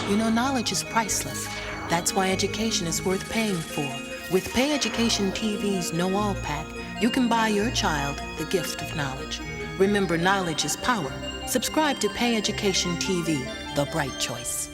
You know, knowledge is priceless. That's why education is worth paying for. With Pay Education TV's Know All Pack, you can buy your child the gift of knowledge. Remember, knowledge is power. Subscribe to Pay Education TV, the bright choice.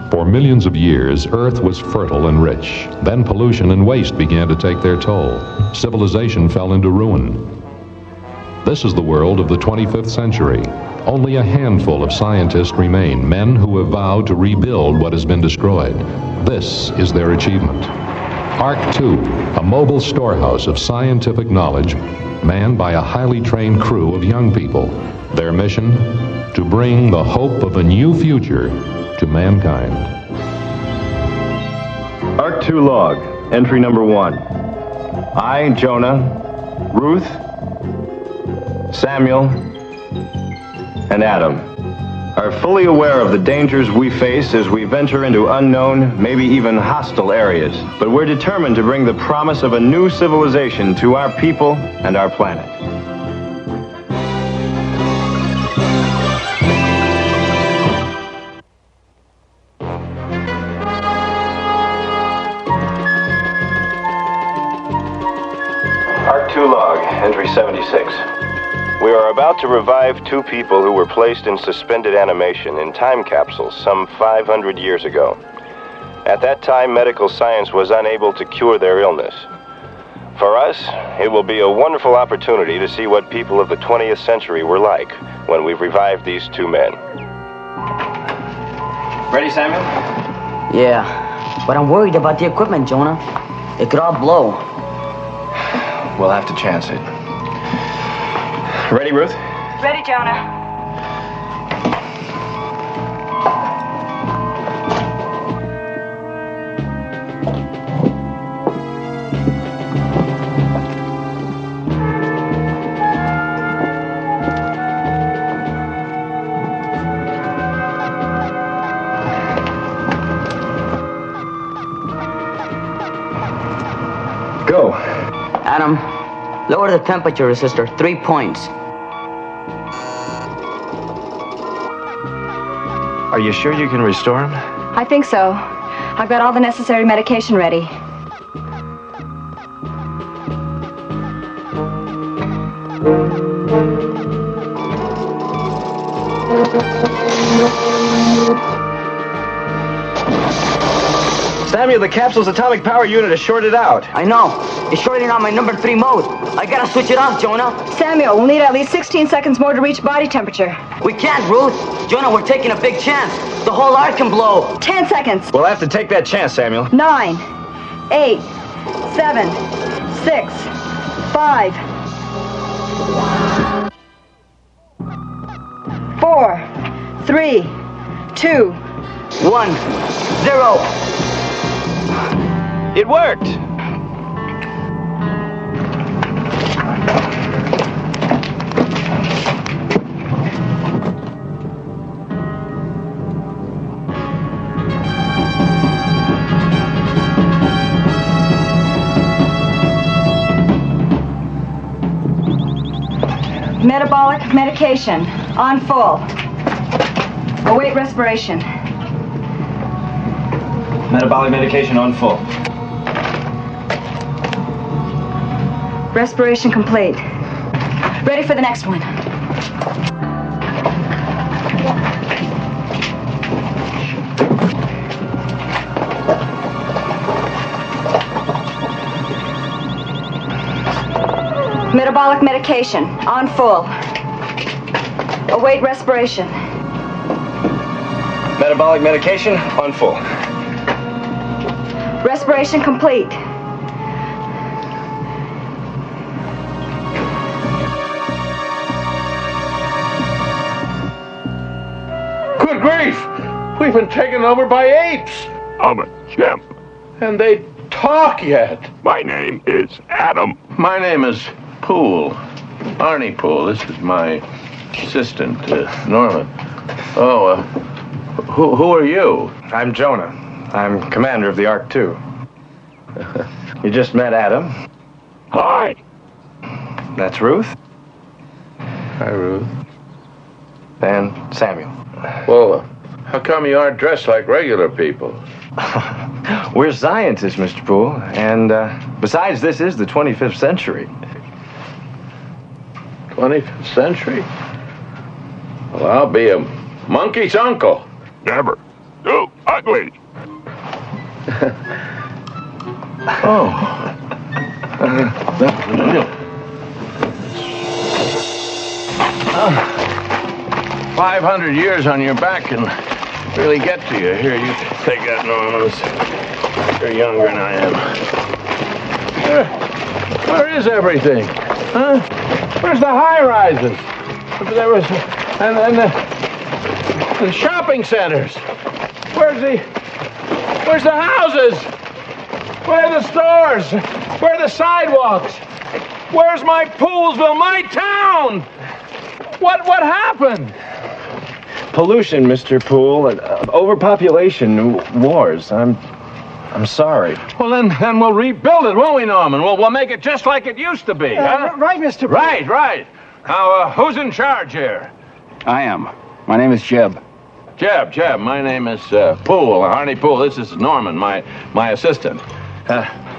For millions of years, Earth was fertile and rich. Then pollution and waste began to take their toll. Civilization fell into ruin. This is the world of the 25th century. Only a handful of scientists remain, men who have vowed to rebuild what has been destroyed. This is their achievement. Ark 2, a mobile storehouse of scientific knowledge, manned by a highly trained crew of young people. Their mission? To bring the hope of a new future to mankind. Ark 2 log, entry number 1. I, Jonah, Ruth, Samuel, and Adam are fully aware of the dangers we face as we venture into unknown, maybe even hostile areas. But we're determined to bring the promise of a new civilization to our people and our planet. Ark 2 log, entry 76. We are about to revive two people who were placed in suspended animation in time capsules some 500 years ago. At that time, medical science was unable to cure their illness. For us, it will be a wonderful opportunity to see what people of the 20th century were like when we've revived these two men. Ready, Samuel? Yeah, but I'm worried about the equipment, Jonah. It could all blow. We'll have to chance it. Ready, Ruth? Ready, Jonah. Go. Adam, lower the temperature resistor 3 points. Are you sure you can restore him? I think so. I've got all the necessary medication ready. Samuel, the capsule's atomic power unit is shorted out. I know. It's shorting on my number 3 mode. I gotta switch it off, Jonah. Samuel, we'll need at least 16 seconds more to reach body temperature. We can't, Ruth. Jonah, we're taking a big chance. The whole Earth can blow. 10 seconds. We'll have to take that chance, Samuel. 9, 8, 7, 6, 5, 4, 3, 2. 1, 0. It worked. Metabolic medication on full. Await respiration. Metabolic medication on full. Respiration complete. Ready for the next one. Metabolic medication on full. Await respiration. Metabolic medication on full. Respiration complete. Good grief! We've been taken over by apes! I'm a chimp. And they talk yet. My name is Adam. My name is Poole. Arnie Poole. This is my assistant, Norman. Oh, who are you? I'm Jonah. I'm commander of the Ark 2. You just met Adam. Hi. That's Ruth. Hi, Ruth. And Samuel. Well, how come you aren't dressed like regular people? We're scientists, Mr. Poole. And besides, this is the 25th century. 25th century? Well, I'll be a monkey's uncle. Never. Too ugly. Oh. 500 years on your back can really get to you. Here, you take that, Norman. You're younger than I am. Where is everything? Huh? Where's the high-rises? There was... And the shopping centers. Where's the houses? Where are the stores? Where are the sidewalks? Where's my Poolesville, my town? What happened? Pollution, Mr. Poole. Overpopulation, wars. I'm sorry. Well, then we'll rebuild it, won't we, Norman? We'll make it just like it used to be, huh? Right, Mr. Poole. Right. Now, who's in charge here? I am. My name is Jeb. Jeb. My name is Poole, Arnie Poole. This is Norman, my assistant.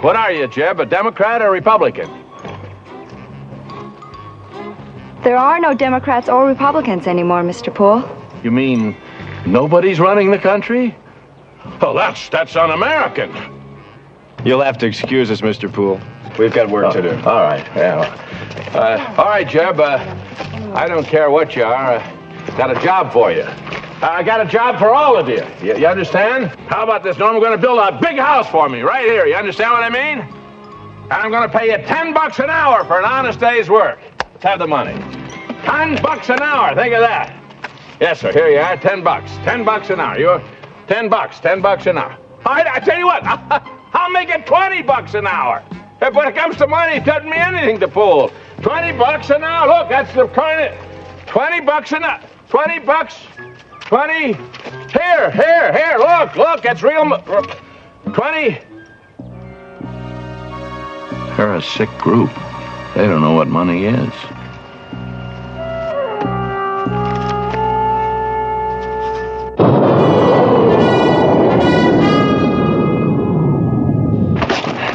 What are you, Jeb, a Democrat or Republican? There are no Democrats or Republicans anymore, Mr. Poole. You mean nobody's running the country? Oh, that's un-American. You'll have to excuse us, Mr. Poole. We've got work to do. All right, yeah. All right, Jeb, I don't care what you are. Got a job for you. I got a job for all of you. You understand? How about this, Norm? We're going to build a big house for me right here. You understand what I mean? And I'm going to pay you $10 an hour for an honest day's work. Let's have the money. $10 an hour. Think of that. Yes, sir. Here you are. $10. $10 an hour. You're $10 an hour. All right, I tell you what. I'll make it $20 an hour. But when it comes to money, it doesn't mean anything to Poole. $20 an hour. Look, that's the kind of $20 an hour. $20. 20. Here. Look. That's real. 20. They're a sick group. They don't know what money is.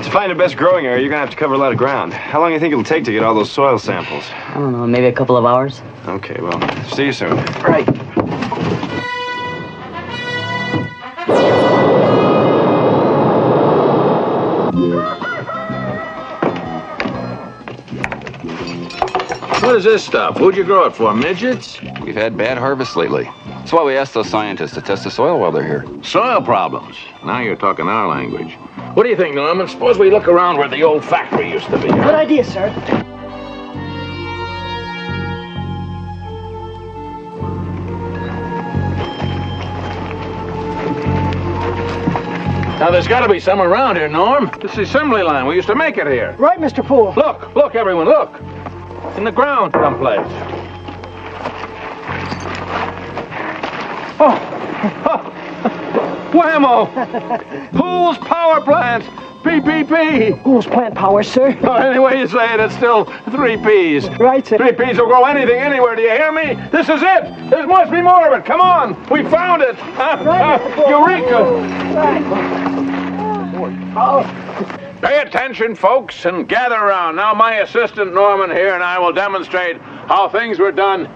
To find the best growing area, you're gonna have to cover a lot of ground. How long do you think it'll take to get all those soil samples? I don't know, maybe a couple of hours. Okay, well, see you soon. Right. What is this stuff? Who'd you grow it for, midgets? We've had bad harvests lately. That's why we asked those scientists to test the soil while they're here. Soil problems. Now you're talking our language. What do you think, Norman? Suppose we look around where the old factory used to be. Huh? Good idea, sir. Now, there's got to be some around here, Norm. This is the assembly line. We used to make it here. Right, Mr. Poole. Look, everyone, look. In the ground someplace. Oh. Whammo! Poole's power plants. PPP. Poole's plant power, sir. Oh, any way you say it, it's still 3 Ps. Right, sir. 3 Ps will grow anything, anywhere. Do you hear me? This is it. There must be more of it. Come on. We found it. Eureka. Pay attention, folks, and gather around. Now, my assistant, Norman, here, and I will demonstrate how things were done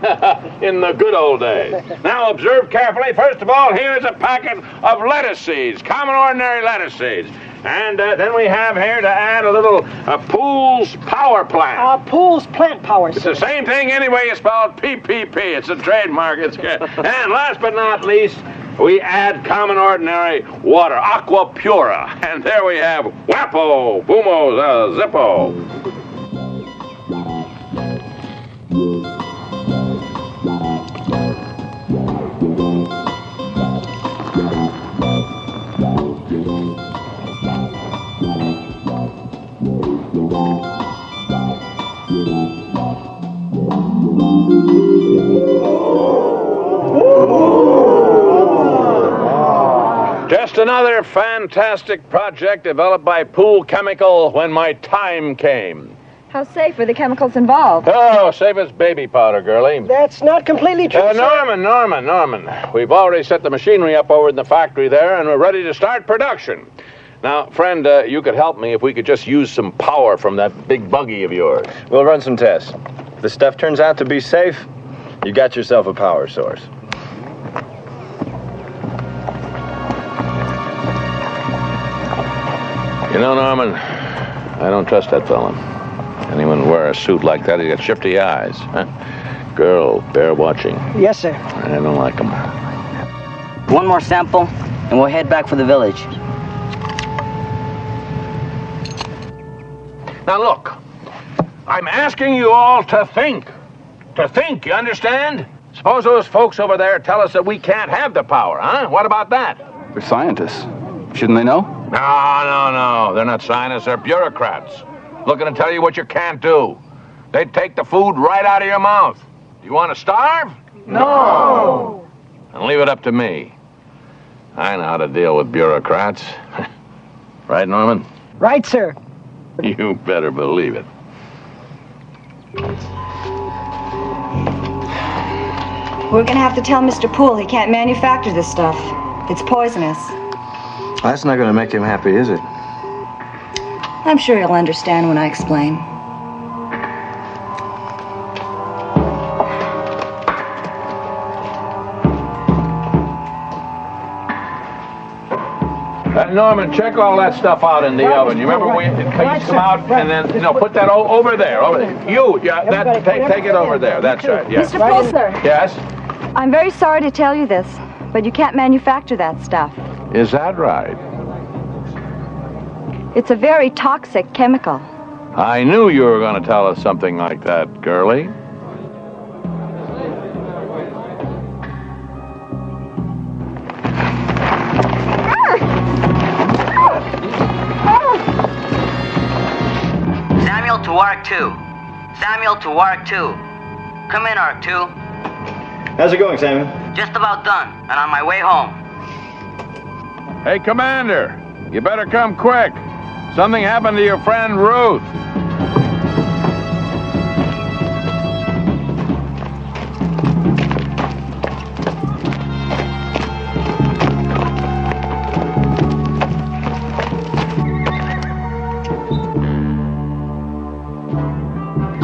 in the good old days. Now, observe carefully. First of all, here's a packet of lettuce seeds, common ordinary lettuce seeds. And then we have here to add a little Poole's power plant. Poole's plant power, sir. It's the same thing anyway you spell it, PPP. It's a trademark. It's good. And last but not least, we add common ordinary water, aqua pura. And there we have Wappo, Boomo, Zippo. Just another fantastic project developed by Poole Chemical when my time came. How safe are the chemicals involved? Oh, safe as baby powder, girlie. That's not completely true, sir. Norman. We've already set the machinery up over in the factory there, and we're ready to start production. Now, friend, you could help me if we could just use some power from that big buggy of yours. We'll run some tests. If the stuff turns out to be safe, you got yourself a power source. You know, Norman, I don't trust that fella. Anyone who wear a suit like that, he got shifty eyes. Huh? Girl, bear watching. Yes, sir. I don't like them. One more sample, and we'll head back for the village. Now, look. I'm asking you all to think. To think, you understand? Suppose those folks over there tell us that we can't have the power, huh? What about that? They're scientists. Shouldn't they know? No. They're not scientists. They're bureaucrats. Looking to tell you what you can't do. They'd take the food right out of your mouth. You want to starve? No. And leave it up to me. I know how to deal with bureaucrats. Right, Norman? Right, sir. You better believe it. We're gonna have to tell Mr. Poole he can't manufacture this stuff. It's poisonous. That's not going to make him happy, is it? I'm sure he'll understand when I explain. Norman, check all that stuff out in the oven. You remember when it used to come out and then, put that over there. Take it over there. That's right, yes. Mr. Poole, sir. Yes? I'm very sorry to tell you this, but you can't manufacture that stuff. Is that right? It's a very toxic chemical. I knew you were going to tell us something like that, girlie. Samuel to Arc 2. Samuel to Arc 2. Come in, Arc 2. How's it going, Samuel? Just about done, and on my way home. Hey, Commander, you better come quick. Something happened to your friend Ruth.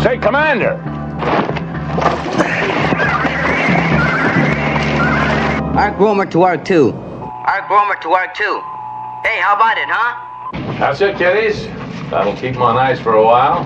Say, Commander. Arc Roamer to Arc 2. Arc Roamer to Arc 2. Hey, how about it, huh? That's it, kiddies. That'll keep them on ice for a while.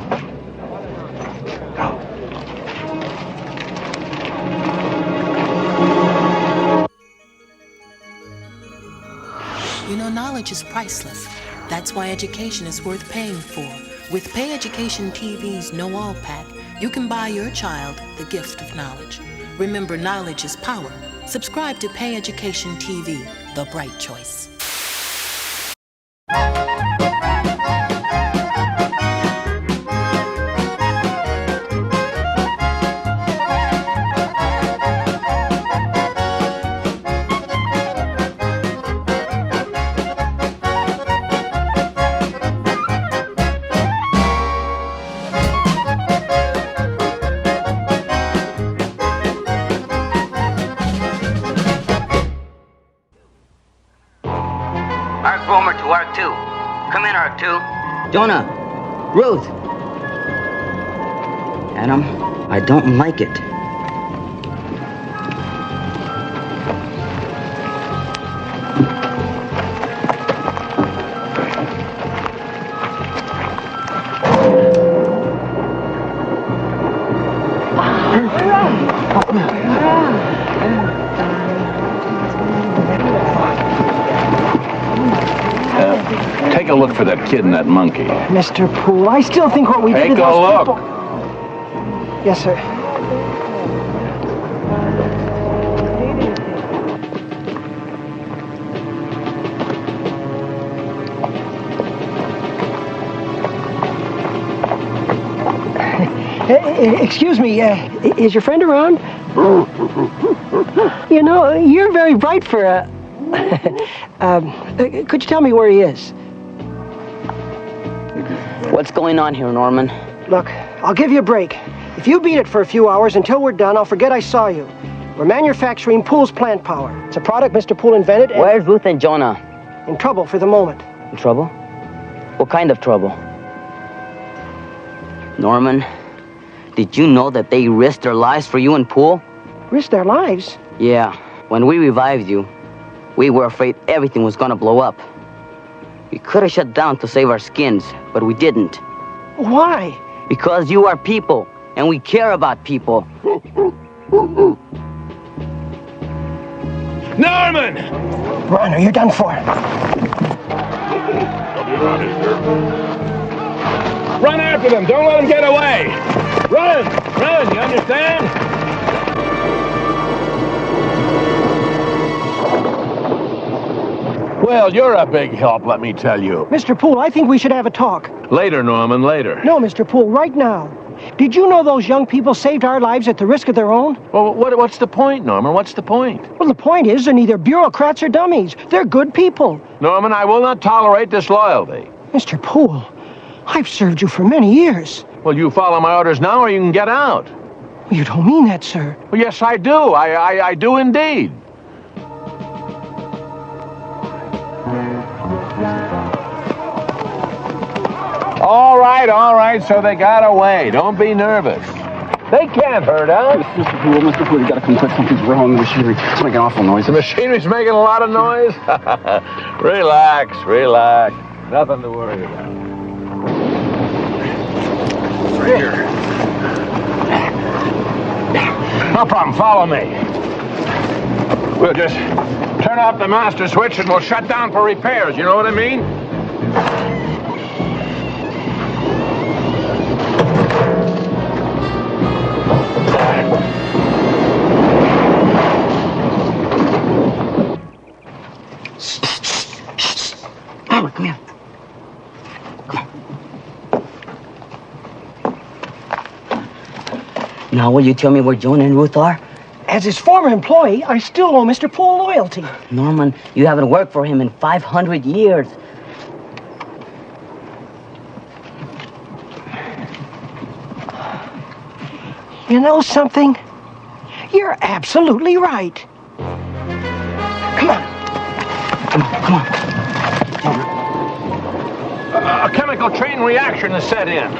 knowledge is priceless. That's why education is worth paying for. With Pay Education TV's Know All Pack, you can buy your child the gift of knowledge. Remember, knowledge is power. Subscribe to Pay Education TV, the bright choice. Arc-Roamer to R2. Come in, R2. Jonah. Ruth. Adam, I don't like it. Take a look for that kid and that monkey. Mr. Poole, I still think what we did Take to a those look. people... Yes, sir. Excuse me, is your friend around? You know, you're very bright for a... could you tell me where he is? What's going on here, Norman? Look, I'll give you a break. If you beat it for a few hours until we're done, I'll forget I saw you. We're manufacturing Poole's plant power. It's a product Mr. Poole invented and... Where's Ruth and Jonah? In trouble for the moment. In trouble? What kind of trouble? Norman, did you know that they risked their lives for you and Poole? Risked their lives? Yeah. When we revived you, we were afraid everything was gonna blow up. We could have shut down to save our skins, but we didn't. Why? Because you are people, and we care about people. Norman! Ronner, you're done for. Run after them. Don't let them get away. Run! Run, you understand? Well, you're a big help, let me tell you. Mr. Poole, I think we should have a talk. Later, Norman, later. No, Mr. Poole, right now. Did you know those young people saved our lives at the risk of their own? Well, what's the point, Norman? What's the point? Well, the point is they're neither bureaucrats or dummies. They're good people. Norman, I will not tolerate disloyalty. Mr. Poole, I've served you for many years. Well, you follow my orders now or you can get out. Well, you don't mean that, sir. Well, yes, I do. I do indeed. All right, so they got away. Don't be nervous. They can't hurt us. Mr. Poole, you gotta come quick. Something's wrong. The machinery. It's making awful noise. The machinery's making a lot of noise? Relax. Nothing to worry about. Right here. No problem. Follow me. We'll just turn off the master switch and we'll shut down for repairs. You know what I mean? Howard, come here. Come on. Now, will you tell me where Jonah and Ruth are? As his former employee, I still owe Mr. Poole loyalty. Norman, you haven't worked for him in 500 years. You know something? You're absolutely right. Come on. Come on. A chemical chain reaction is set in.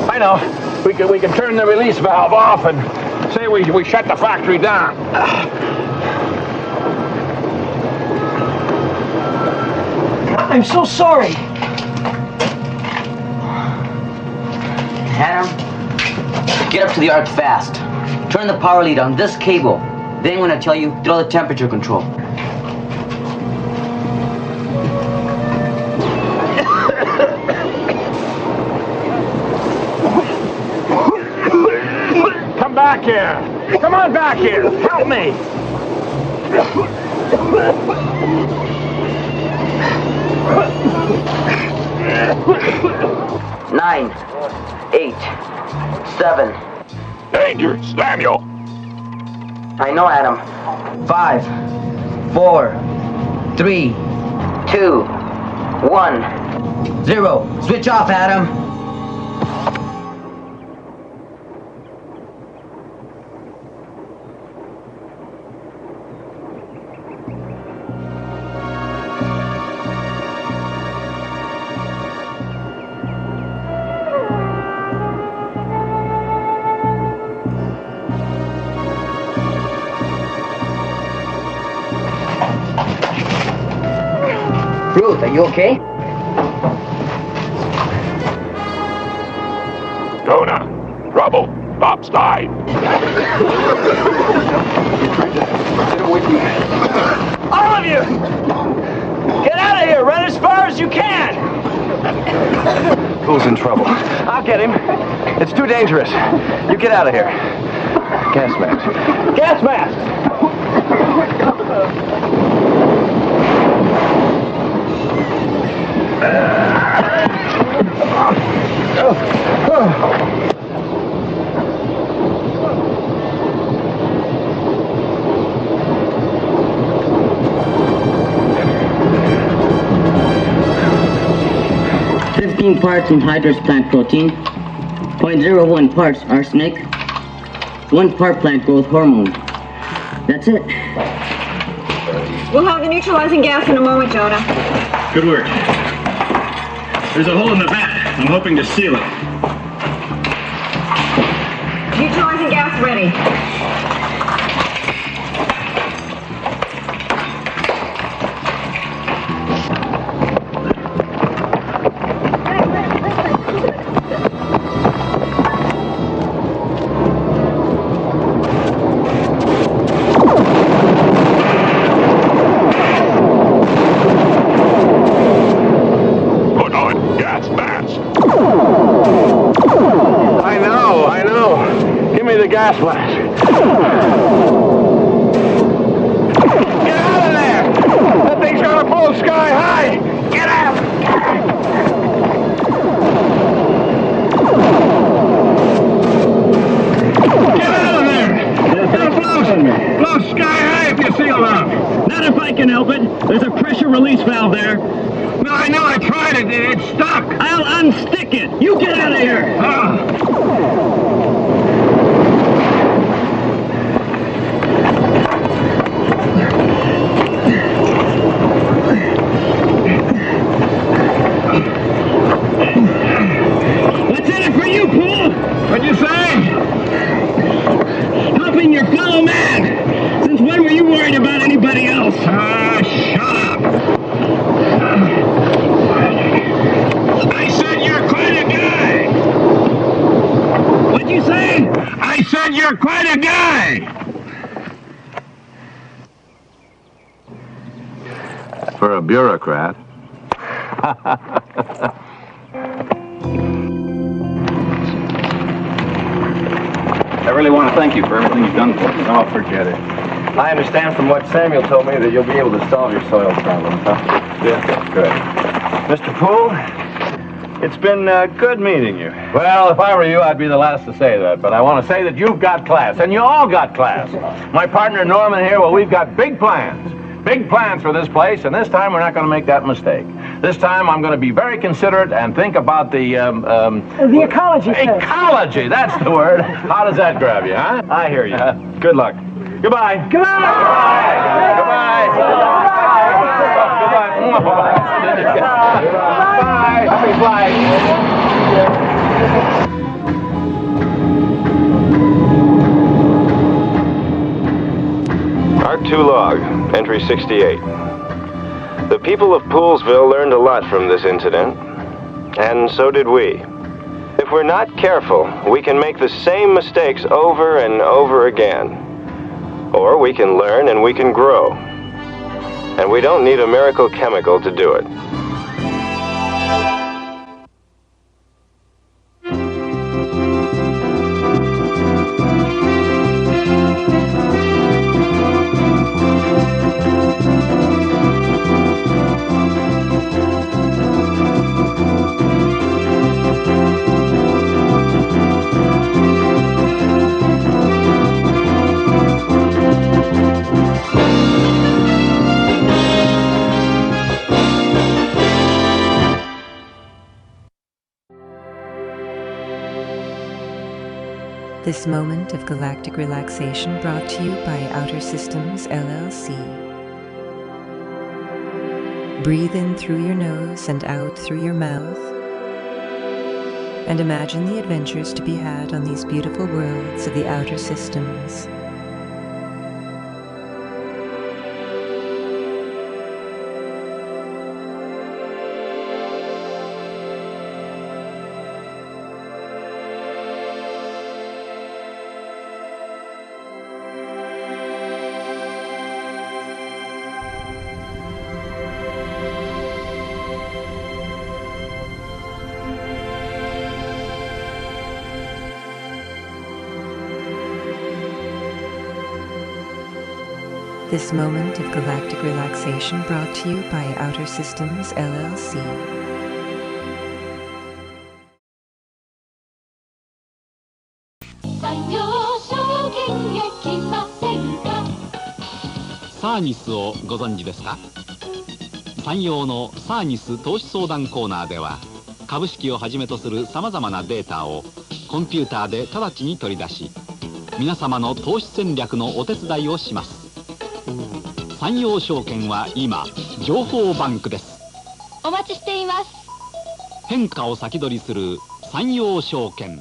I know. We can turn the release valve off and say we shut the factory down. I'm so sorry. Adam, get up to the arc fast. Turn the power lead on this cable. Then when I tell you, throw the temperature control. back here. Come on back here. Help me. 9, 8, 7. Danger, Samuel. I know, Adam. 5, 4, 3, 2, 1, 0. Switch off, Adam. Ruth, are you okay? Jonah, trouble. Pop's died. All of you! Get out of here! Run as far as you can! Who's in trouble? I'll get him. It's too dangerous. You get out of here. Gas mask. Gas mask! Parts anhydrous plant protein, 0.01 parts arsenic, 1 part plant growth hormone. That's it. We'll have the neutralizing gas in a moment, Jonah. Good work. There's a hole in the vat. I'm hoping to seal it. Neutralizing gas ready. Gas mask. Get out of there! That thing's gonna blow sky high! Get out! Get out of there! It's gonna blow sky high if you seal up. Not if I can help it. There's a pressure release valve there. No, I know. I tried it. It's stuck. I'll unstick it. You get out of here. What'd you say? Helping your fellow man. Since when were you worried about anybody else? Shut up. I said you're quite a guy. What'd you say? I said you're quite a guy. For a bureaucrat. I really want to thank you for everything you've done for me. Oh, forget it. I understand from what Samuel told me that you'll be able to solve your soil problem, huh? Yeah. Good. Mr. Poole, it's been good meeting you. Well, if I were you, I'd be the last to say that. But I want to say that you've got class, and you all got class. My partner Norman here, well, we've got big plans. Big plans for this place, and this time we're not going to make that mistake. This time I'm going to be very considerate and think about the ecology. Ecology, that's the word. How does that grab you, huh? I hear you. Good luck. Goodbye. Goodbye. Goodbye. Goodbye. Goodbye. Happy flight. Art 2 log, entry 68. The people of Poolesville learned a lot from this incident, and so did we. If we're not careful, we can make the same mistakes over and over again. Or we can learn and we can grow. And we don't need a miracle chemical to do it. This moment of galactic relaxation brought to you by Outer Systems, LLC. Breathe in through your nose and out through your mouth, and imagine the adventures to be had on these beautiful worlds of the Outer Systems. This moment of galactic relaxation brought to you by Outer Systems, LLC.サーニスをご存知ですか？山陽のサーニス投資相談コーナーでは、株式をはじめとするさまざまなデータをコンピューターで直ちに取り出し、皆様の投資戦略のお手伝いをします。山陽証券は今情報バンクです。お待ちしています。変化を先取りする山陽証券。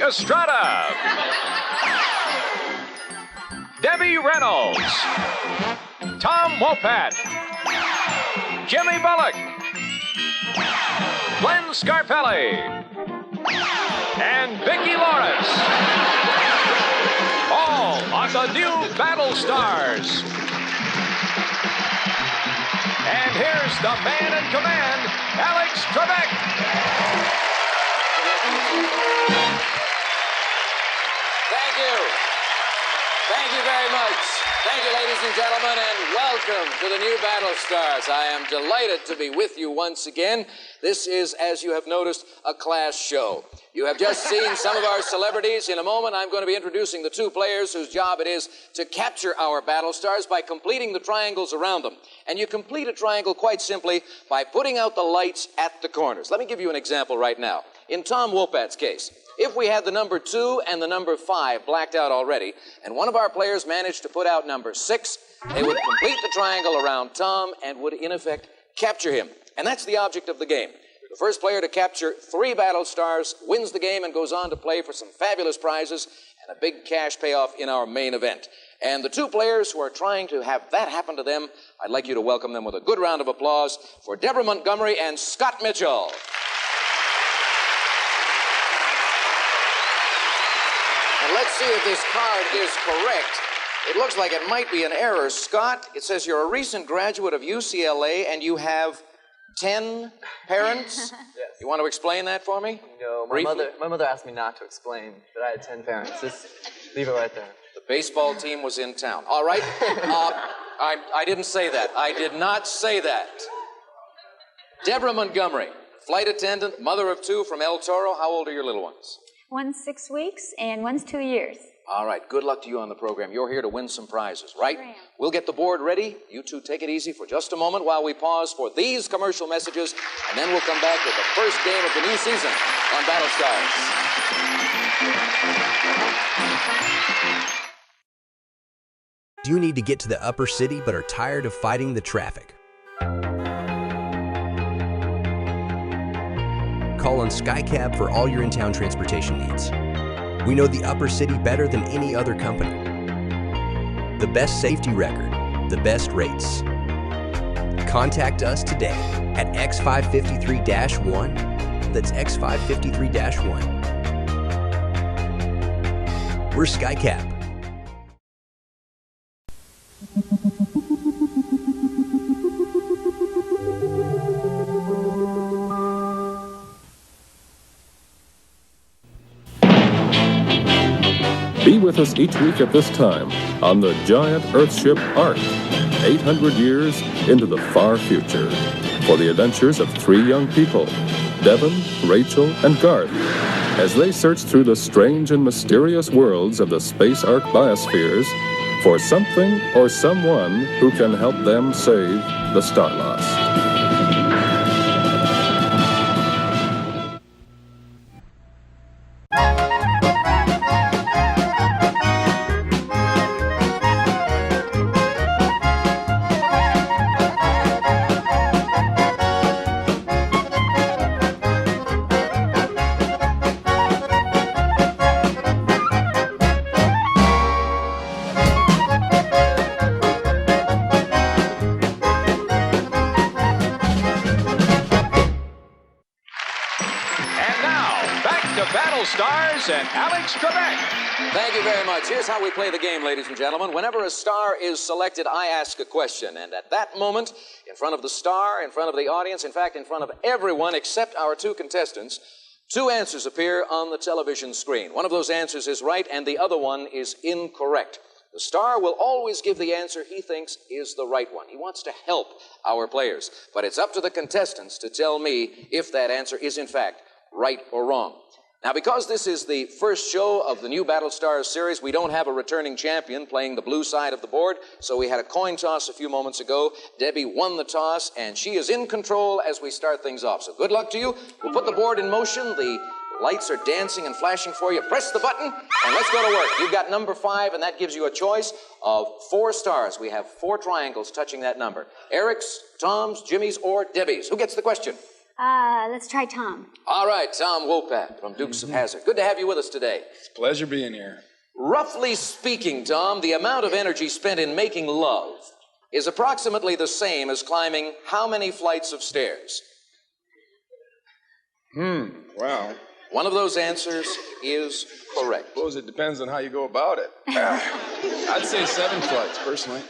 Estrada, Debbie Reynolds, Tom Wopat, Jimmy Bullock, Glenn Scarpelli, and Vicki Lawrence. All on the new Battle Stars. And here's the man in command, Alex Trebek. Thank you. Thank you very much. Thank you, ladies and gentlemen, and welcome to the new Battle Stars. I am delighted to be with you once again. This is, as you have noticed, a class show. You have just seen some of our celebrities. In a moment, I'm going to be introducing the two players whose job it is to capture our Battle Stars by completing the triangles around them. And you complete a triangle quite simply by putting out the lights at the corners. Let me give you an example right now. In Tom Wopat's case, if we had the number 2 and the number 5 blacked out already, and one of our players managed to put out number 6, they would complete the triangle around Tom and would, in effect, capture him. And that's the object of the game. The first player to capture 3 Battle Stars wins the game and goes on to play for some fabulous prizes and a big cash payoff in our main event. And the two players who are trying to have that happen to them, I'd like you to welcome them with a good round of applause for Deborah Montgomery and Scott Mitchell. And let's see if this card is correct. It looks like it might be an error. Scott, it says you're a recent graduate of UCLA and you have 10 parents. Yes. You want to explain that for me? No, my mother asked me not to explain that I had 10 parents. Just leave it right there. The baseball team was in town. All right. I didn't say that. I did not say that. Deborah Montgomery, flight attendant, mother of 2 from El Toro. How old are your little ones? One's 6 weeks and one's 2 years. All right, good luck to you on the program. You're here to win some prizes, right? Sure am. We'll get the board ready. You two take it easy for just a moment while we pause for these commercial messages, and then we'll come back with the first game of the new season on Battlestars. Do you need to get to the upper city but are tired of fighting the traffic? Call on SkyCab for all your in-town transportation needs. We know the upper city better than any other company. The best safety record, the best rates. Contact us today at X553-1. That's X553-1. We're SkyCab. Be with us each week at this time on the giant Earthship Ark, 800 years into the far future, for the adventures of 3 young people, Devon, Rachel, and Garth, as they search through the strange and mysterious worlds of the Space Ark biospheres for something or someone who can help them save the Starlost. And Alex Trebek. Thank you very much. Here's how we play the game, ladies and gentlemen. Whenever a star is selected, I ask a question. And at that moment, in front of the star, in front of the audience, in fact, in front of everyone except our 2 contestants, 2 answers appear on the television screen. One of those answers is right, and the other one is incorrect. The star will always give the answer he thinks is the right one. He wants to help our players. But it's up to the contestants to tell me if that answer is, in fact, right or wrong. Now, because this is the first show of the new Battlestars series, we don't have a returning champion playing the blue side of the board, so we had a coin toss a few moments ago. Debbie won the toss, and she is in control as we start things off. So good luck to you. We'll put the board in motion. The lights are dancing and flashing for you. Press the button, and let's go to work. You've got number 5, and that gives you a choice of 4 stars. We have 4 triangles touching that number. Eric's, Tom's, Jimmy's, or Debbie's. Who gets the question? Let's try Tom. All right, Tom Wopat from Dukes of Hazzard. Good to have you with us today. It's a pleasure being here. Roughly speaking, Tom, the amount of energy spent in making love is approximately the same as climbing how many flights of stairs? Wow. One of those answers is correct. I suppose it depends on how you go about it. I'd say 7 flights, personally.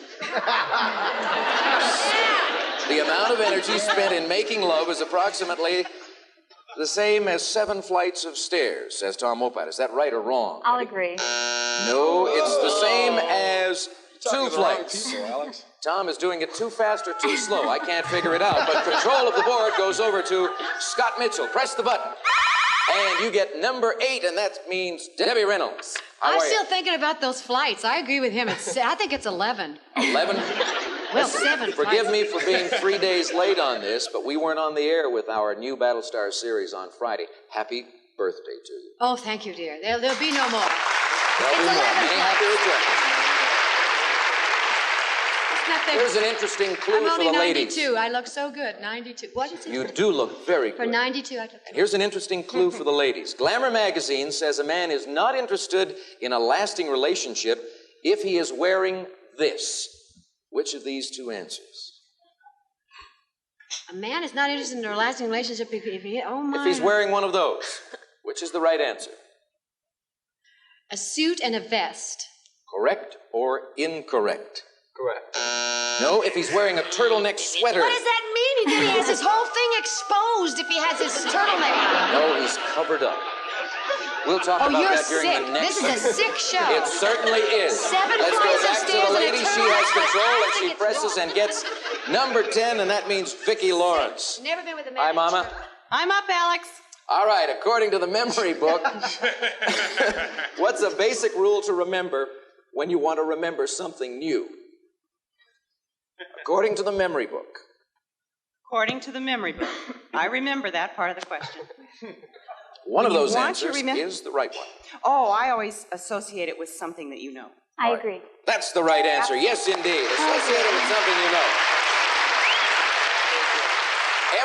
The amount of energy spent in making love is approximately the same as 7 flights of stairs, says Tom Wopat. Is that right or wrong? I'll agree. No, it's the same as 2 flights. People, Alex. Tom is doing it too fast or too slow. I can't figure it out, but control of the board goes over to Scott Mitchell. Press the button. And you get number 8, and that means Debbie Reynolds. I'm still thinking about those flights. I agree with him. I think it's 11. 11? Well, 7 Forgive flights. me for being 3 days late on this, but we weren't on the air with our new Battlestar series on Friday. Happy birthday to you. Oh, thank you, dear. There'll be no more. There'll be more. Many happy returns. Here's an interesting clue I'm for only the 92. ladies. I look so good. 92. What did you say? You do look very For good. 92, I look And here's an interesting clue for the ladies. Glamour magazine says a man is not interested in a lasting relationship if he is wearing this. Which of these 2 answers? A man is not interested in a lasting relationship if he... Oh, my. If he's wearing one of those, which is the right answer? A suit and a vest. Correct or incorrect? Correct. No, if he's wearing a turtleneck sweater. What does that mean? Then he has his whole thing exposed if he has his turtleneck on. No, he's covered up. We'll talk Oh, about you're that during sick. the next This is a sick show. It certainly is. 7 Let's go flights back of to stairs the and a lady. She turtleneck, has but control I as she think it's presses wrong. and gets number 10, and that means Vicki Lawrence. Never been with a man. Hi, Mama. I'm up, Alex. All right, according to the memory book, what's a basic rule to remember when you want to remember something new? According to the memory book. According to the memory book. I remember that part of the question. One of You those want to answers remember- is the right one. Oh, I always associate it with something that you know. I agree. That's the right answer. Yes, indeed. Associated with something you know.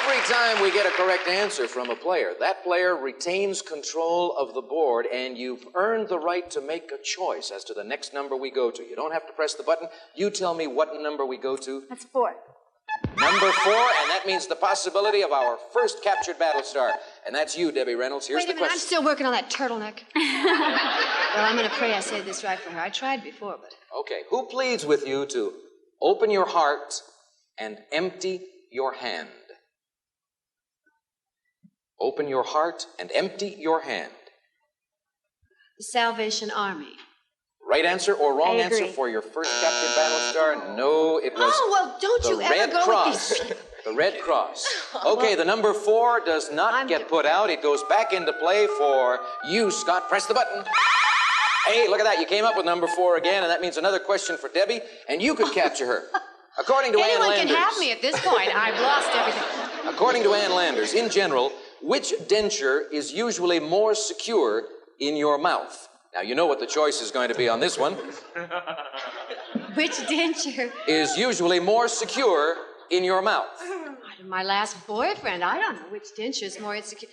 Every time we get a correct answer from a player, that player retains control of the board, and you've earned the right to make a choice as to the next number we go to. You don't have to press the button. You tell me what number we go to. That's 4. Number 4, and that means the possibility of our first captured battle star. And that's you, Debbie Reynolds. Here's Wait a the minute, I'm question. still working on that turtleneck. Well, I'm going to pray I say this right for her. I tried before, but... Okay, who pleads with you to open your heart and empty your hand? Open your heart and empty your hand. The Salvation Army. Right answer or wrong I answer agree. for your first captured battle star? No, it was Oh, well, don't the you ever Red go Cross. with these... The Red Cross. Okay, the number 4 does not get put out. It goes back into play for you, Scott. Press the button. Hey, look at that. You came up with number 4 again, and that means another question for Debbie, and you could capture her. According to Ann Anyone Landers. can have me at this point. I've lost everything. According to Ann Landers, in general, which denture is usually more secure in your mouth? Now, you know what the choice is going to be on this one. Which denture? Is usually more secure in your mouth. My last boyfriend. I don't know which denture is more insecure.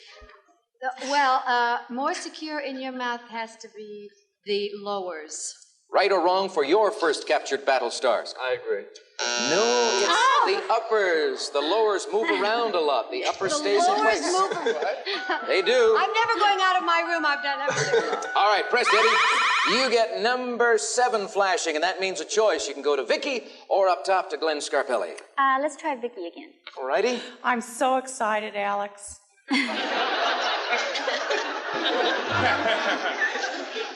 More secure in your mouth has to be the lowers. Right or wrong for your first captured battle stars? I agree. No, it's the uppers. The lowers move around a lot. The upper stays in place. They do. I'm never going out of my room. I've done everything. All right, press, Debbie. You get number 7 flashing, and that means a choice. You can go to Vicki or up top to Glenn Scarpelli. Let's try Vicky again. All righty. I'm so excited, Alex.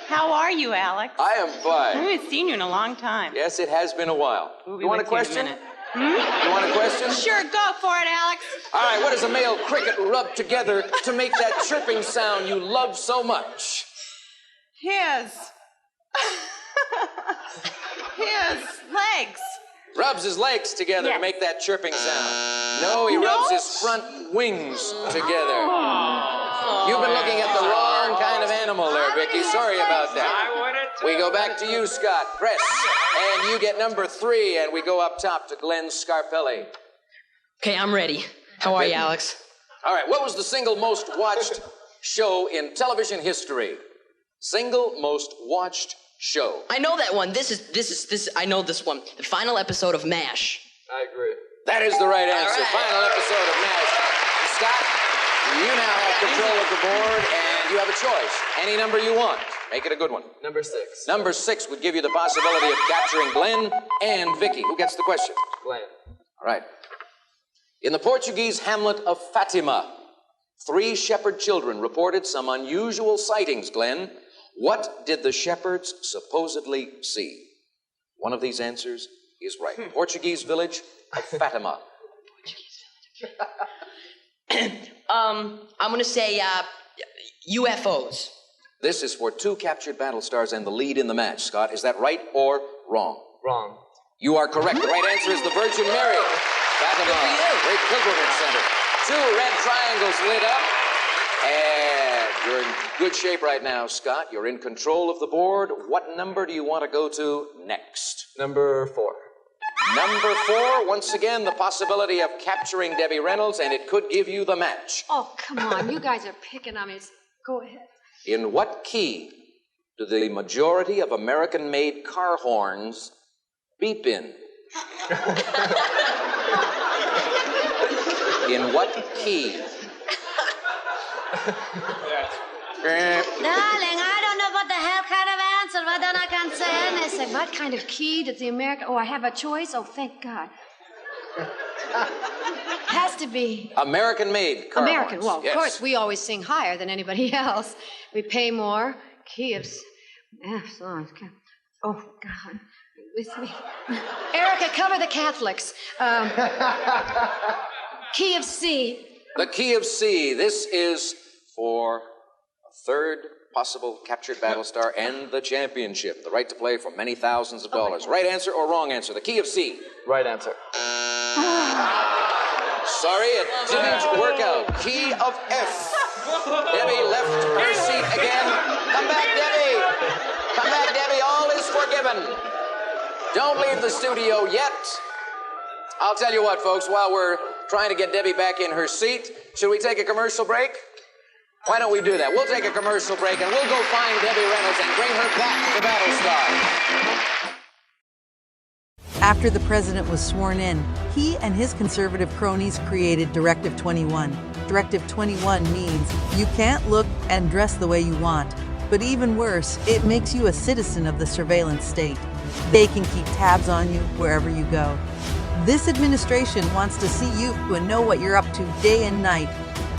How are you, Alex? I am fine. We haven't seen you in a long time. Yes, it has been a while. We'll be You want a with you in a question? minute. You want a question? Sure, go for it, Alex. All right, what does a male cricket rub together to make that chirping sound you love so much? His legs. Rubs his legs together to make that chirping sound. No, he rubs his front wings together. You've been looking at the wrong kind of animal there, Vicky. Sorry about that. We go back to you, Scott. Press. And you get number 3, and we go up top to Glenn Scarpelli. Okay, I'm ready. How are you, Alex? All right, what was the single most watched show in television history? Single most watched show. I know that one. This. I know this one. The final episode of MASH. I agree. That is the right answer. All right. Final episode of MASH. Scott, you now have control of the board, and you have a choice. Any number you want. Make it a good one. Number 6. Number 6 would give you the possibility of capturing Glenn and Vicky. Who gets the question? Glenn. All right. In the Portuguese hamlet of Fatima, 3 shepherd children reported some unusual sightings, Glenn. What did the shepherds supposedly see? One of these answers is right. Portuguese village of Fatima. I'm gonna say UFOs. This is for 2 captured battle stars and the lead in the match, Scott. Is that right or wrong? Wrong. You are correct. The right answer is the Virgin Mary. Fatima, great pilgrimage center. 2 red triangles lit up. And you're in good shape right now, Scott. You're in control of the board. What number do you want to go to next? Number 4. Number 4, once again, the possibility of capturing Debbie Reynolds, and it could give you the match. Oh, come on. You guys are picking on me. Go ahead. In what key do the majority of American-made car horns beep in? In what key? I don't know what the hell kind of answer, what then I can say. And they say, what kind of key did the American... Oh, I have a choice? Oh, thank God. Has to be... American-made car American. horns. Well, of Yes. course, we always sing higher than anybody else. We pay more. Key of... Oh, God. With me. Erica, cover the Catholics. Key of C. The key of C. This is for a third possible captured Battlestar and the championship. The right to play for many thousands of dollars. Right answer or wrong answer? The key of C. Right answer. Sorry, it didn't work out. Key of F. Debbie left her seat again. Come back, Debbie. Come back, Debbie. All is forgiven. Don't leave the studio yet. I'll tell you what, folks, while we're trying to get Debbie back in her seat, should we take a commercial break? Why don't we do that? We'll take a commercial break and we'll go find Debbie Reynolds and bring her back to Battlestar. After the president was sworn in, he and his conservative cronies created Directive 21. Directive 21 means you can't look and dress the way you want. But even worse, it makes you a citizen of the surveillance state. They can keep tabs on you wherever you go. This administration wants to see you and know what you're up to day and night.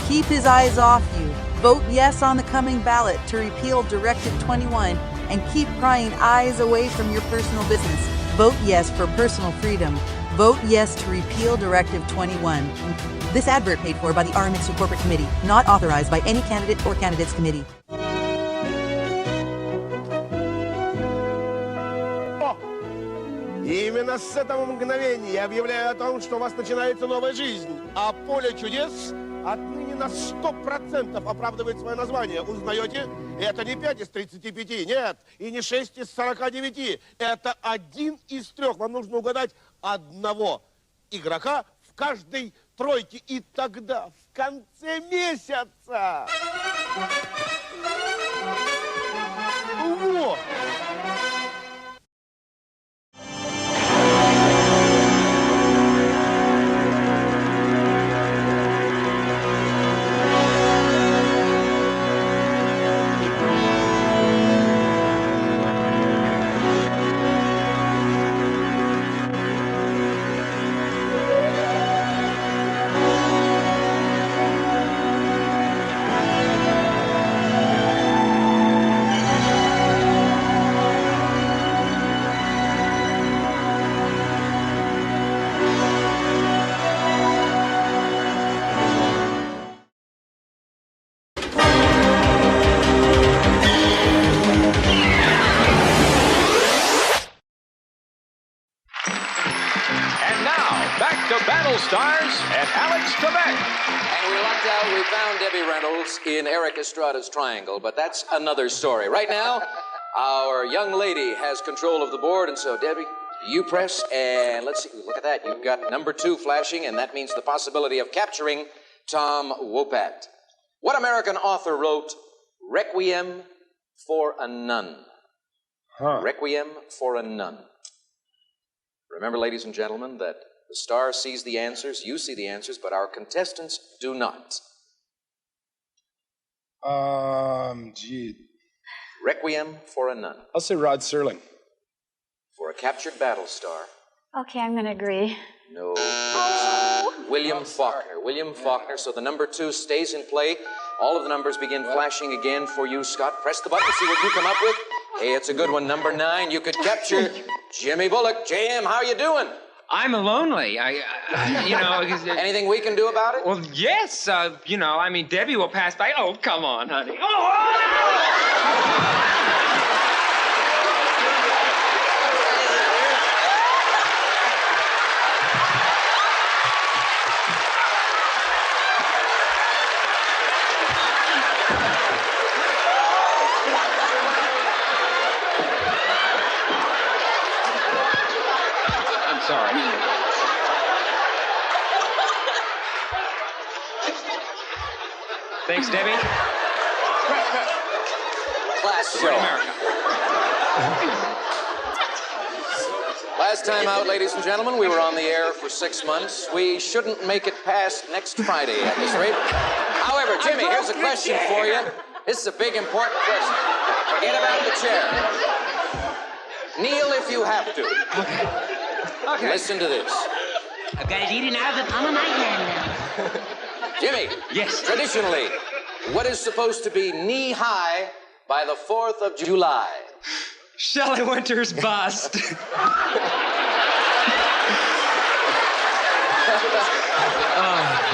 Keep his eyes off you. Vote yes on the coming ballot to repeal Directive 21 and keep prying eyes away from your personal business. Vote yes for personal freedom. Vote yes to repeal Directive 21. This advert paid for by the Armitsu Corporate Committee, not authorized by any candidate or candidates committee. И именно с этого мгновения я объявляю о том, что у вас начинается новая жизнь. А поле чудес отныне на 100% оправдывает свое название. Узнаете? Это не 5 из 35, нет. И не 6 из 49. Это 1 из 3. Вам нужно угадать одного игрока в каждой тройке. И тогда, в конце месяца... Вот! Stars and Alex Trebek. And we lucked out. We found Debbie Reynolds in Eric Estrada's Triangle, but that's another story. Right now, our young lady has control of the board, and so, Debbie, you press, and let's see. Look at that. You've got number 2 flashing, and that means the possibility of capturing Tom Wopat. What American author wrote Requiem for a Nun? Requiem for a Nun. Remember, ladies and gentlemen, that the star sees the answers, you see the answers, but our contestants do not. Gee. Requiem for a Nun. I'll say Rod Serling. For a captured Battlestar. Okay, I'm going to agree. No. William Faulkner. William Faulkner. So the number 2 stays in play. All of the numbers begin flashing again for you, Scott. Press the button, see what you come up with. Hey, it's a good one. Number 9, you could capture Jimmy Bullock. JM, how you doing? I'm lonely. Anything we can do about it? Well, yes. Debbie will pass by. Oh, come on, honey. I'm sorry. Thanks, Debbie. Class show. America. Last time out, ladies and gentlemen, we were on the air for 6 months. We shouldn't make it past next Friday at this rate. However, Jimmy, here's a question for you. This is a big, important question. Forget about the chair. Kneel if you have to. Okay. Listen to this. I've got it eaten out of the palm of my hand now. Jimmy. Yes. Traditionally, what is supposed to be knee-high by the 4th of July? Shelley Winter's bust.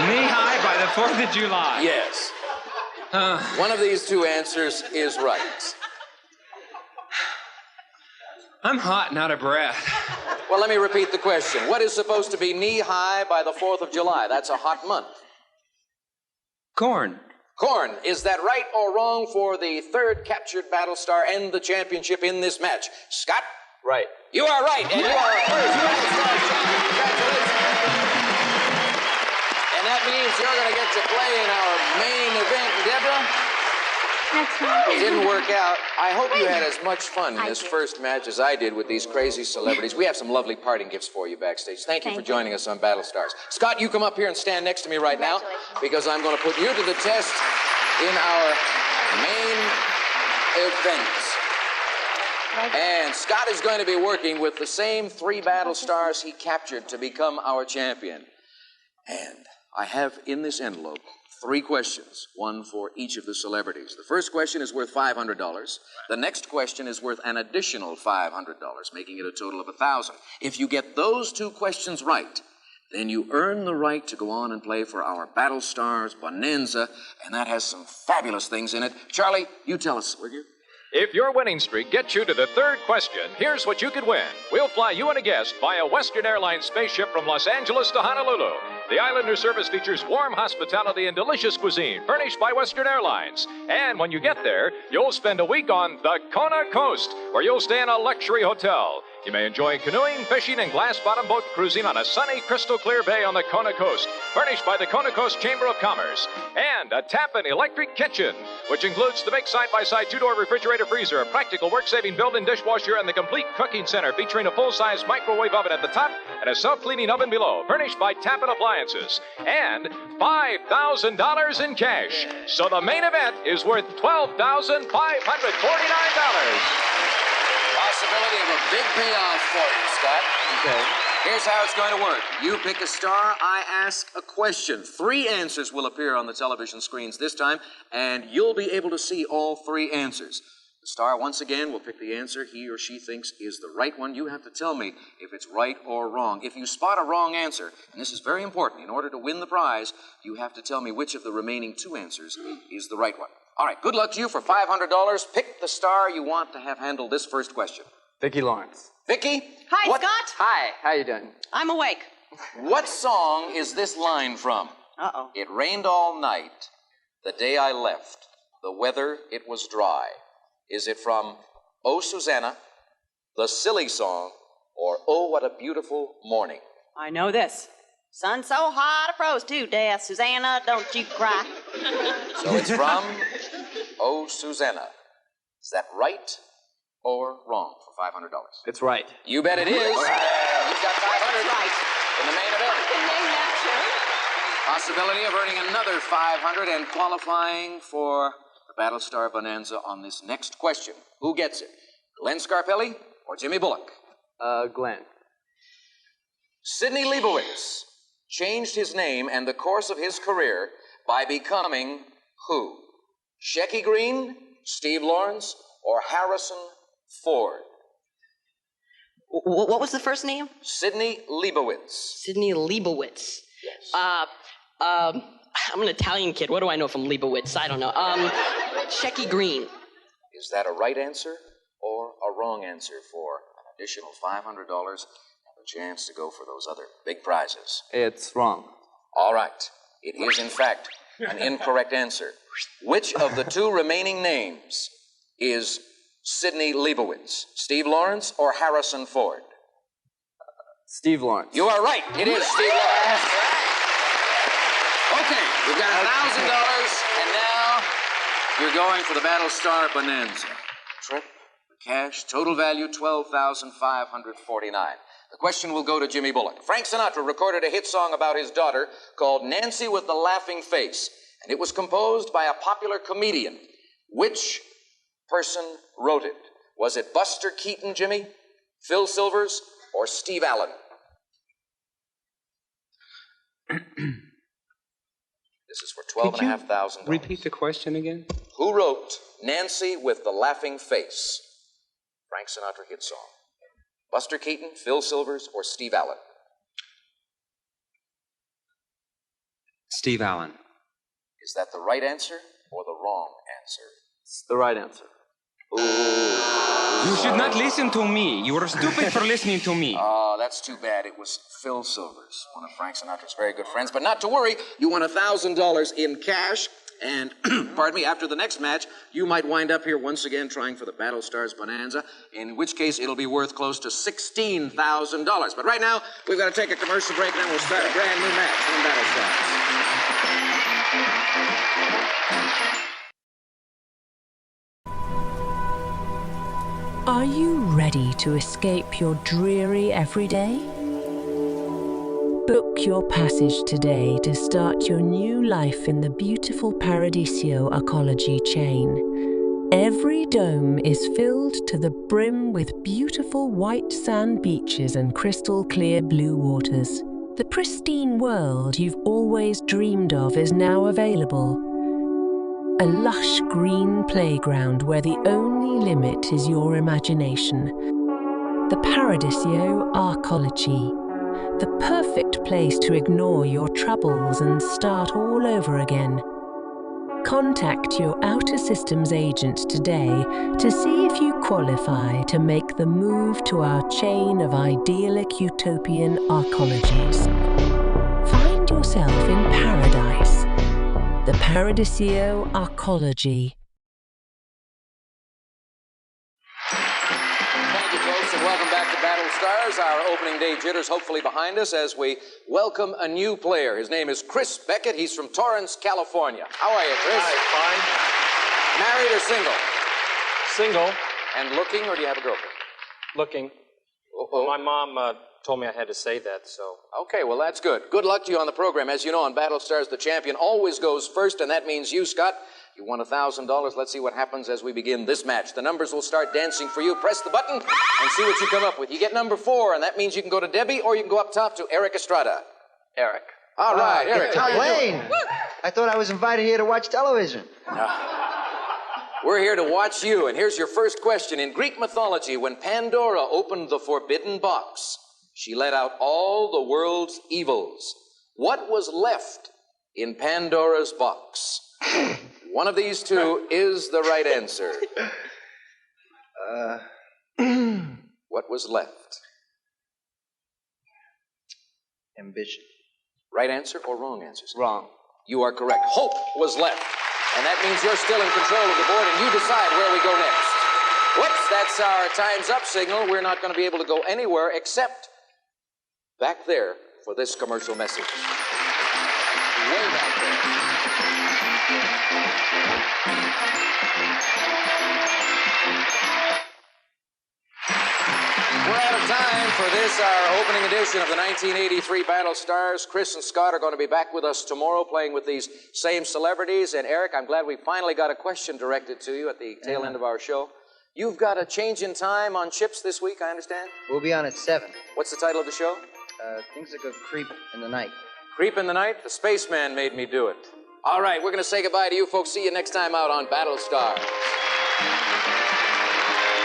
Knee-high by the 4th of July. Yes. One of these two answers is right. I'm hot and out of breath. Well, let me repeat the question. What is supposed to be knee-high by the 4th of July? That's a hot month. Corn. Corn. Is that right or wrong for the third captured Battlestar and the championship in this match? Scott? Right. You are right, and you are first Battlestar champion. Congratulations. And that means you're going to get to play in our main event, Deborah. That's right. It didn't work out. I hope you had as much fun in this first match as I did with these crazy celebrities. We have some lovely parting gifts for you backstage. Thank you for joining us on Battlestars. Scott, you come up here and stand next to me right now, because I'm going to put you to the test in our main event. And Scott is going to be working with the same 3 Battlestars he captured to become our champion. And I have in this envelope 3 questions, one for each of the celebrities. The first question is worth $500. The next question is worth an additional $500, making it a total of $1,000. If you get those 2 questions right, then you earn the right to go on and play for our Battlestars Bonanza, and that has some fabulous things in it. Charlie, you tell us, will you? If your winning streak gets you to the third question, here's what you could win. We'll fly you and a guest via Western Airlines spaceship from Los Angeles to Honolulu. The Islander service features warm hospitality and delicious cuisine furnished by Western Airlines. And when you get there, you'll spend a week on the Kona Coast, where you'll stay in a luxury hotel. You may enjoy canoeing, fishing, and glass-bottom boat cruising on a sunny, crystal-clear bay on the Kona Coast, furnished by the Kona Coast Chamber of Commerce. And a tap-in electric kitchen, which includes the big side-by-side 2-door refrigerator freezer, a practical work-saving built-in dishwasher, and the complete cooking center, featuring a full-size microwave oven at the top and a self-cleaning oven below, furnished by Tap-in Appliances. And $5,000 in cash. So the main event is worth $12,549. Possibility of a big payoff for you, Scott. Okay. Here's how it's going to work. You pick a star, I ask a question. 3 answers will appear on the television screens this time, and you'll be able to see all 3 answers. The star, once again, will pick the answer he or she thinks is the right one. You have to tell me if it's right or wrong. If you spot a wrong answer, and this is very important, in order to win the prize, you have to tell me which of the remaining 2 answers is the right one. All right, good luck to you for $500. Pick the star you want to have handle this first question. Vicki Lawrence. Vicki? Hi, Scott. Hi, how you doing? I'm awake. What song is this line from? Uh-oh. It rained all night, the day I left, the weather it was dry. Is it from Oh, Susanna, The Silly Song, or Oh, What a Beautiful Morning? I know this. Sun so hot, I froze to death. Susanna, don't you cry. So it's from Oh, Susanna. Is that right or wrong for $500? It's right. You bet it is. You've got $500 in the main event. Possibility of earning another $500 and qualifying for the Battlestar Bonanza on this next question. Who gets it? Glenn Scarpelli or Jimmy Bullock? Glenn. Sidney Leibowitz changed his name and the course of his career by becoming who? Shecky Green, Steve Lawrence, or Harrison Ford? What was the first name? Sidney Leibowitz. Sidney Leibowitz. Yes. I'm an Italian kid. What do I know from Leibowitz? I don't know. Shecky Green. Is that a right answer or a wrong answer for an additional $500 and a chance to go for those other big prizes? It's wrong. All right. It is, in fact, an incorrect answer. Which of the 2 remaining names is Sidney Leibowitz? Steve Lawrence or Harrison Ford? Steve Lawrence. You are right. It is Steve Lawrence. Okay, we've got $1,000, and now you're going for the Battlestar Bonanza. Trip, cash, total value $12,549. The question will go to Jimmy Bullock. Frank Sinatra recorded a hit song about his daughter called Nancy with the Laughing Face, and it was composed by a popular comedian. Which person wrote it? Was it Buster Keaton, Jimmy, Phil Silvers, or Steve Allen? This is for $12,500. Repeat the question again? Who wrote Nancy with the Laughing Face? Frank Sinatra hit song. Buster Keaton, Phil Silvers, or Steve Allen? Steve Allen. Is that the right answer or the wrong answer? It's the right answer. You should not listen to me. You are stupid for listening to me. Oh, that's too bad. It was Phil Silvers, one of Frank Sinatra's very good friends. But not to worry, you won $1,000 in cash. And, pardon me, after the next match, you might wind up here once again trying for the Battle Stars Bonanza, in which case it'll be worth close to $16,000. But right now, we've got to take a commercial break, and then we'll start a brand new match on Battle Stars. Are you ready to escape your dreary everyday? Book your passage today to start your new life in the beautiful Paradiso ecology chain. Every dome is filled to the brim with beautiful white sand beaches and crystal clear blue waters. The pristine world you've always dreamed of is now available. A lush green playground where the only limit is your imagination. The Paradiso Arcology, the perfect place to ignore your troubles and start all over again. Contact your Outer Systems agent today to see if you qualify to make the move to our chain of idyllic utopian arcologies. Find yourself in paradise. The Paradiso Arcology. Thank you, folks, and welcome back to Battle Stars. Our opening day jitters hopefully behind us as we welcome a new player. His name is Chris Beckett. He's from Torrance, California. How are you, Chris? Hi, Married or single? Single. And looking, or do you have a girlfriend? Looking. Uh-oh. My mom told me I had to say that, so. Okay, well, that's good. Good luck to you on the program. As you know, on Battle Stars, the champion always goes first, and that means you, Scott. You won $1,000. Let's see what happens as we begin this match. The numbers will start dancing for you. Press the button and see what you come up with. You get number 4, and that means you can go to Debbie, or you can go up top to Eric Estrada. Eric. All right, Eric. How you Wayne, I thought I was invited here to watch television. We're here to watch you, and here's your first question. In Greek mythology, when Pandora opened the forbidden box, she let out all the world's evils. What was left in Pandora's box? One of these two is the right answer. What was left? Ambition. Right answer or wrong answer? Wrong. You are correct. Hope was left. And that means you're still in control of the board, and you decide where we go next. Whoops, that's our time's up signal. We're not going to be able to go anywhere except back there for this commercial message. Way back there. We're out of time for this, our opening edition of the 1983 Battle Stars. Chris and Scott are going to be back with us tomorrow playing with these same celebrities. And Eric, I'm glad we finally got a question directed to you at the tail end of our show. You've got a change in time on Chips this week, I understand? We'll be on at 7. What's the title of the show? Things that go creep in the night. Creep in the Night? The Spaceman made me do it. All right, we're going to say goodbye to you folks. See you next time out on Battle Stars.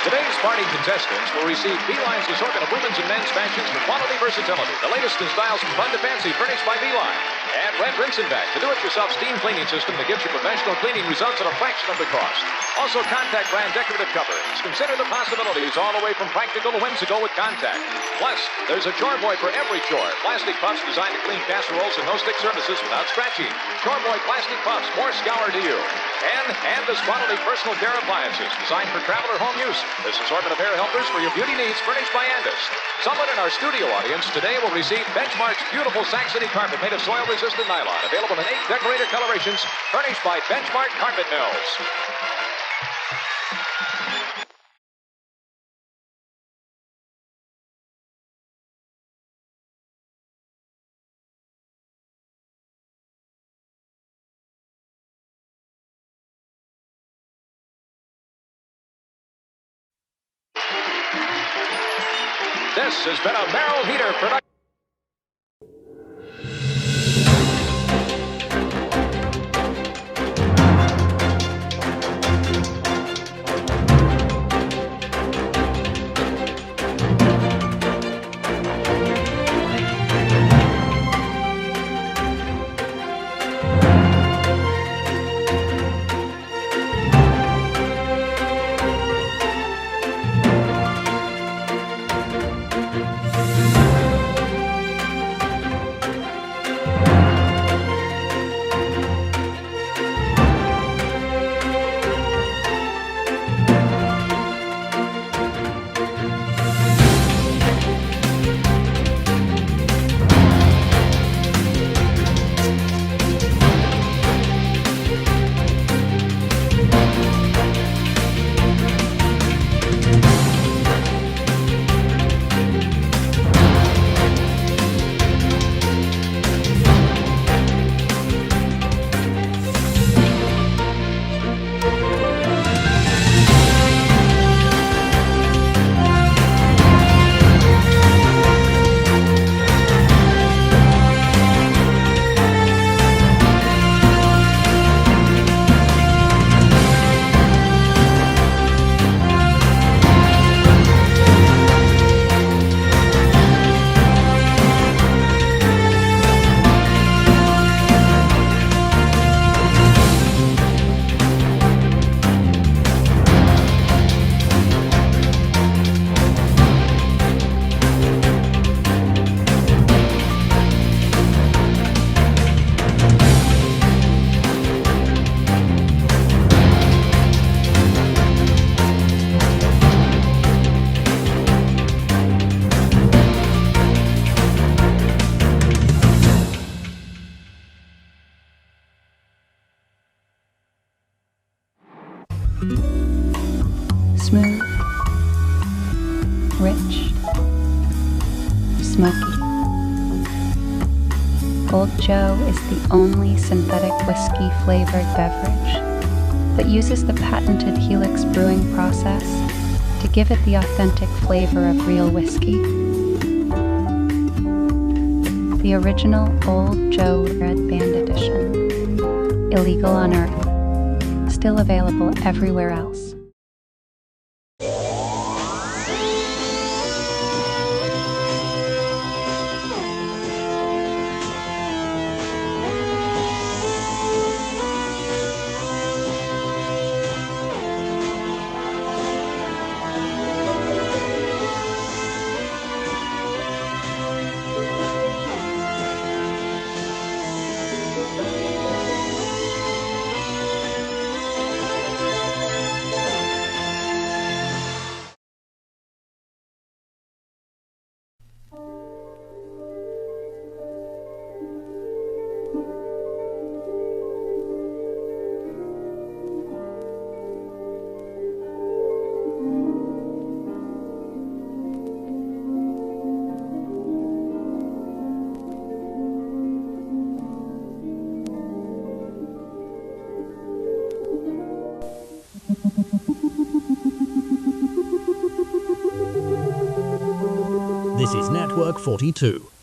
Today's party contestants will receive Beeline's assortment of women's and men's fashions for quality versatility. The latest in styles from fun to fancy, furnished by Beeline. And Red Rinse and Vac, the do-it-yourself steam cleaning system that gives you professional cleaning results at a fraction of the cost. Also, Contact brand decorative coverings. Consider the possibilities all the way from practical to whimsical with Contact. Plus, there's a Chore Boy for every chore. Plastic puffs designed to clean casseroles and no-stick surfaces without scratching. Chore Boy plastic puffs, more scour to you. And Andis quality personal care appliances designed for travel or home use. This assortment of hair helpers for your beauty needs furnished by Andis. Someone in our studio audience today will receive Benchmark's beautiful Saxony carpet made of soil-resistant nylon. Available in 8 decorator colorations, furnished by Benchmark Carpet Mills. This has been a Merrill Heater production. Smooth, rich, smoky. Old Joe is the only synthetic whiskey-flavored beverage, but uses the patented Helix brewing process to give it the authentic flavor of real whiskey. The original Old Joe Red Band Edition, illegal on Earth, still available everywhere else. This is Network 42.